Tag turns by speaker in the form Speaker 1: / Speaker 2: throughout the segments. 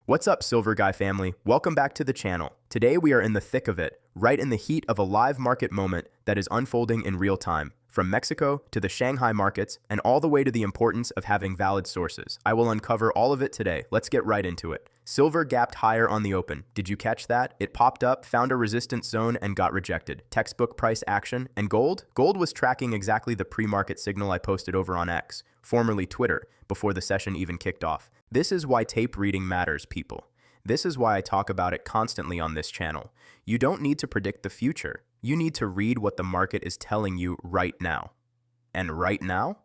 Speaker 1: What's up, Silver Guy family? Welcome back to the channel. Today we are in the thick of it, right in the heat of a live market moment that is unfolding in real time. From Mexico to the Shanghai markets and all the way to the importance of having valid sources. I will uncover all of it today. Let's get right into it. Silver gapped higher on the open. Did you catch that? It popped up, found a resistance zone, and got rejected. Textbook price action. And gold? Gold was tracking exactly the pre-market signal I posted over on X, formerly Twitter, before the session even kicked off. This is why tape reading matters, people. This is why I talk about it constantly on this channel. You don't need to predict the future. You need to read what the market is telling you right now. And right now?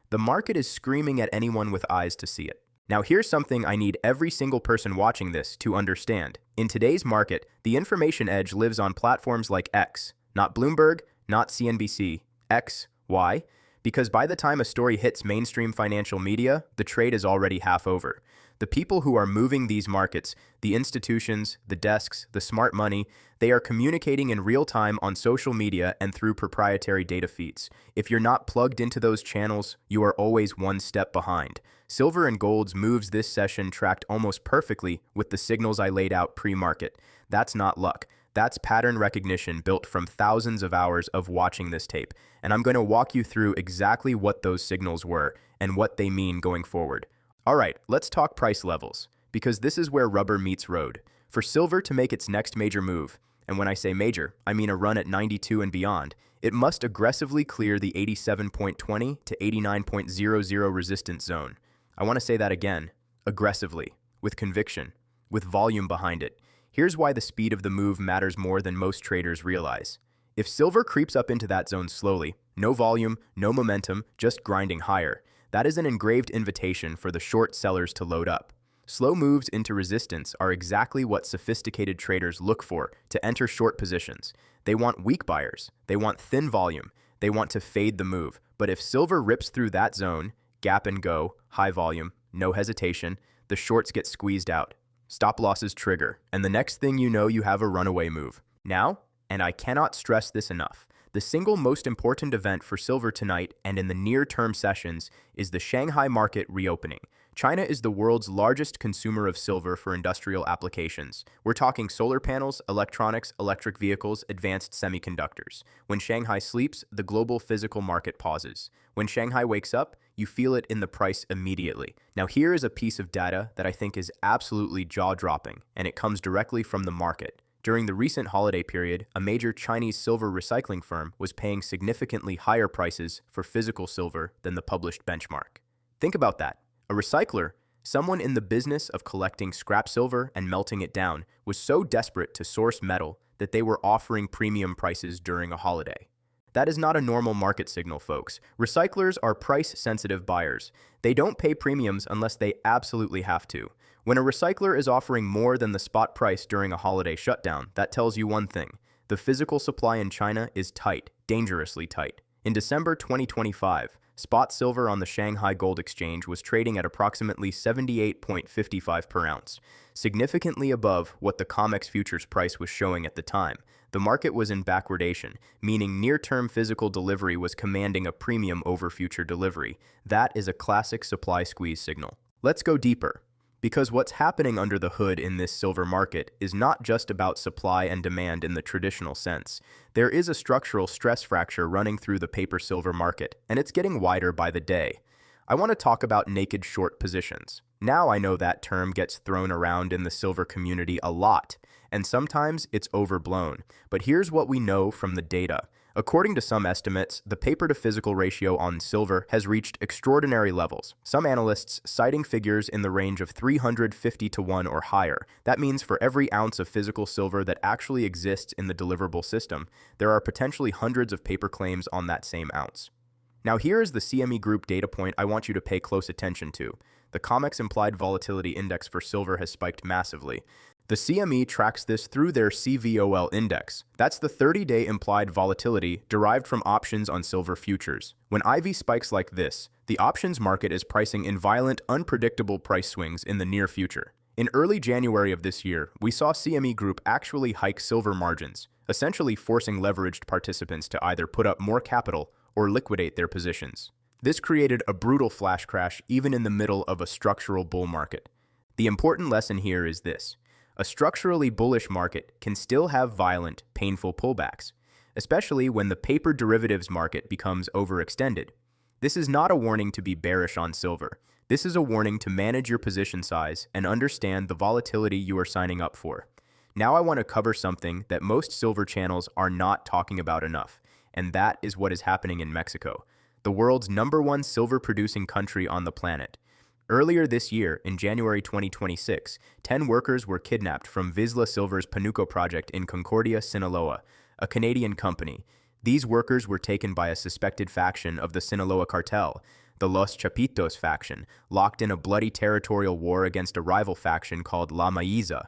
Speaker 1: The market is screaming at anyone with eyes to see it. Now here's something I need every single person watching this to understand. In today's market, the information edge lives on platforms like X, not Bloomberg, not CNBC. X. Why? Because by the time a story hits mainstream financial media, the trade is already half over. The people who are moving these markets, the institutions, the desks, the smart money, they are communicating in real time on social media and through proprietary data feeds. If you're not plugged into those channels, you are always one step behind. Silver and gold's moves this session tracked almost perfectly with the signals I laid out pre-market. That's not luck. That's pattern recognition built from thousands of hours of watching this tape. And I'm going to walk you through exactly what those signals were and what they mean going forward. All right, let's talk price levels, because this is where rubber meets road. For silver to make its next major move, and when I say major, I mean a run at 92 and beyond, it must aggressively clear the 87.20 to 89.00 resistance zone. I want to say that again, aggressively, with conviction, with volume behind it. Here's why the speed of the move matters more than most traders realize. If silver creeps up into that zone slowly, no volume, no momentum, just grinding higher, that is an engraved invitation for the short sellers to load up. Slow moves into resistance are exactly what sophisticated traders look for to enter short positions. They want weak buyers. They want thin volume. They want to fade the move. But if silver rips through that zone, gap and go, high volume, no hesitation, the shorts get squeezed out. Stop losses trigger, and the next thing you know, you have a runaway move. Now, and I cannot stress this enough, the single most important event for silver tonight and in the near-term sessions is the Shanghai market reopening. China is the world's largest consumer of silver for industrial applications. We're talking solar panels, electronics, electric vehicles, advanced semiconductors. When Shanghai sleeps, the global physical market pauses. When Shanghai wakes up, you feel it in the price immediately. Now here is a piece of data that I think is absolutely jaw-dropping, and it comes directly from the market. During the recent holiday period, a major Chinese silver recycling firm was paying significantly higher prices for physical silver than the published benchmark. Think about that. A recycler, someone in the business of collecting scrap silver and melting it down, was so desperate to source metal that they were offering premium prices during a holiday. That is not a normal market signal, folks. Recyclers are price-sensitive buyers. They don't pay premiums unless they absolutely have to. When a recycler is offering more than the spot price during a holiday shutdown, that tells you one thing. The physical supply in China is tight, dangerously tight. In December 2025, spot silver on the Shanghai Gold Exchange was trading at approximately 78.55 per ounce, significantly above what the COMEX futures price was showing at the time. The market was in backwardation, meaning near-term physical delivery was commanding a premium over future delivery. That is a classic supply squeeze signal. Let's go deeper. Because what's happening under the hood in this silver market is not just about supply and demand in the traditional sense. There is a structural stress fracture running through the paper silver market, and it's getting wider by the day. I want to talk about naked short positions. Now I know that term gets thrown around in the silver community a lot, and sometimes it's overblown. But here's what we know from the data. According to some estimates, the paper-to-physical ratio on silver has reached extraordinary levels, some analysts citing figures in the range of 350 to 1 or higher. That means for every ounce of physical silver that actually exists in the deliverable system, there are potentially hundreds of paper claims on that same ounce. Now here is the CME Group data point I want you to pay close attention to. The COMEX implied volatility index for silver has spiked massively. The CME tracks this through their CVOL index. That's the 30-day implied volatility derived from options on silver futures. When IV spikes like this, the options market is pricing in violent, unpredictable price swings in the near future. In early January of this year, we saw CME Group actually hike silver margins, essentially forcing leveraged participants to either put up more capital or liquidate their positions. This created a brutal flash crash even in the middle of a structural bull market. The important lesson here is this: a structurally bullish market can still have violent, painful pullbacks, especially when the paper derivatives market becomes overextended. This is not a warning to be bearish on silver. This is a warning to manage your position size and understand the volatility you are signing up for. Now I want to cover something that most silver channels are not talking about enough, and that is what is happening in Mexico, the world's #1 silver-producing country on the planet. Earlier this year, in January 2026, 10 workers were kidnapped from Vizsla Silver's Panuco project in Concordia, Sinaloa, a Canadian company. These workers were taken by a suspected faction of the Sinaloa cartel, the Los Chapitos faction, locked in a bloody territorial war against a rival faction called La Maiza.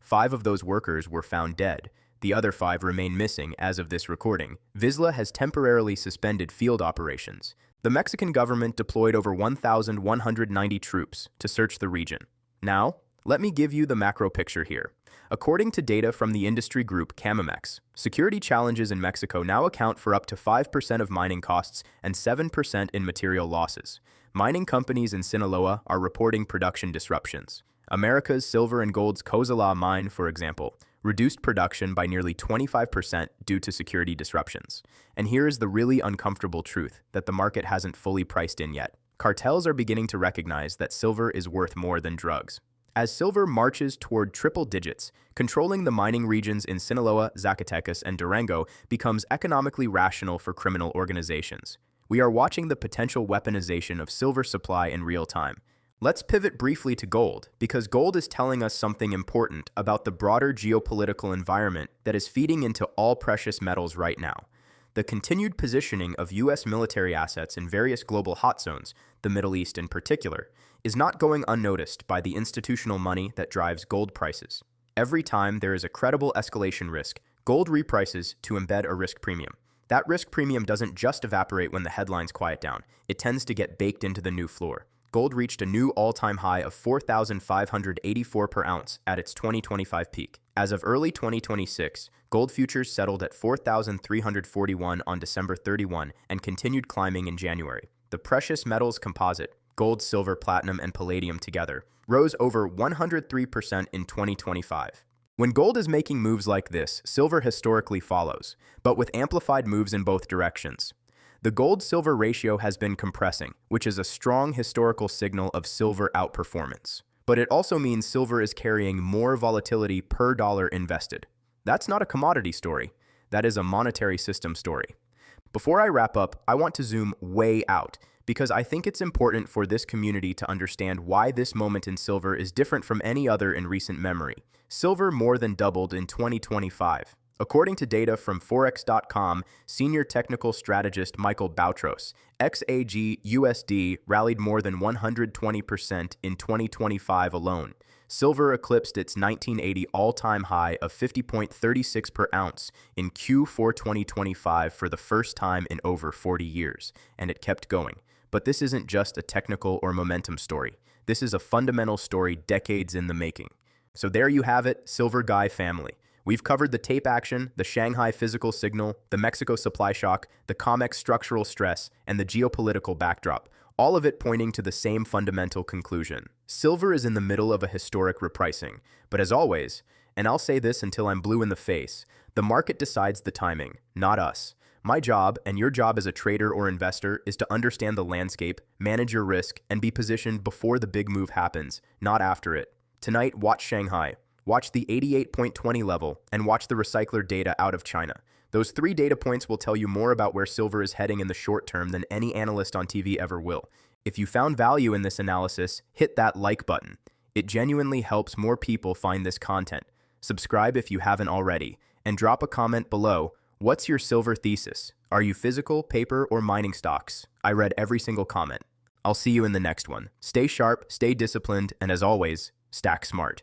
Speaker 1: 5 of those workers were found dead. The other 5 remain missing as of this recording. Vizsla has temporarily suspended field operations. The Mexican government deployed over 1,190 troops to search the region. Now, let me give you the macro picture here. According to data from the industry group Camimex, security challenges in Mexico now account for up to 5% of mining costs and 7% in material losses. Mining companies in Sinaloa are reporting production disruptions. America's Silver and Gold's Cozalá mine, for example, reduced production by nearly 25% due to security disruptions. And here is the really uncomfortable truth that the market hasn't fully priced in yet. Cartels are beginning to recognize that silver is worth more than drugs. As silver marches toward triple digits, controlling the mining regions in Sinaloa, Zacatecas, and Durango becomes economically rational for criminal organizations. We are watching the potential weaponization of silver supply in real time. Let's pivot briefly to gold, because gold is telling us something important about the broader geopolitical environment that is feeding into all precious metals right now. The continued positioning of U.S. military assets in various global hot zones, the Middle East in particular, is not going unnoticed by the institutional money that drives gold prices. Every time there is a credible escalation risk, gold reprices to embed a risk premium. That risk premium doesn't just evaporate when the headlines quiet down. It tends to get baked into the new floor. Gold reached a new all-time high of $4,584 per ounce at its 2025 peak. As of early 2026, gold futures settled at $4,341 on December 31 and continued climbing in January. The precious metals composite, gold, silver, platinum, and palladium together, rose over 103% in 2025. When gold is making moves like this, silver historically follows, but with amplified moves in both directions. The gold-silver ratio has been compressing, which is a strong historical signal of silver outperformance. But it also means silver is carrying more volatility per dollar invested. That's not a commodity story. That is a monetary system story. Before I wrap up, I want to zoom way out, because I think it's important for this community to understand why this moment in silver is different from any other in recent memory. Silver more than doubled in 2025. According to data from Forex.com, senior technical strategist Michael Boutros, XAG-USD rallied more than 120% in 2025 alone. Silver eclipsed its 1980 all-time high of 50.36 per ounce in Q4 2025 for the first time in over 40 years, and it kept going. But this isn't just a technical or momentum story. This is a fundamental story decades in the making. So there you have it, Silver Guy family. We've covered the tape action, the Shanghai physical signal, the Mexico supply shock, the COMEX structural stress, and the geopolitical backdrop, all of it pointing to the same fundamental conclusion. Silver is in the middle of a historic repricing, but as always, and I'll say this until I'm blue in the face, the market decides the timing, not us. My job, and your job as a trader or investor, is to understand the landscape, manage your risk, and be positioned before the big move happens, not after it. Tonight, watch Shanghai. Watch the 88.20 level, and watch the recycler data out of China. Those 3 data points will tell you more about where silver is heading in the short term than any analyst on TV ever will. If you found value in this analysis, hit that like button. It genuinely helps more people find this content. Subscribe if you haven't already, and drop a comment below. What's your silver thesis? Are you physical, paper, or mining stocks? I read every single comment. I'll see you in the next one. Stay sharp, stay disciplined, and as always, stack smart.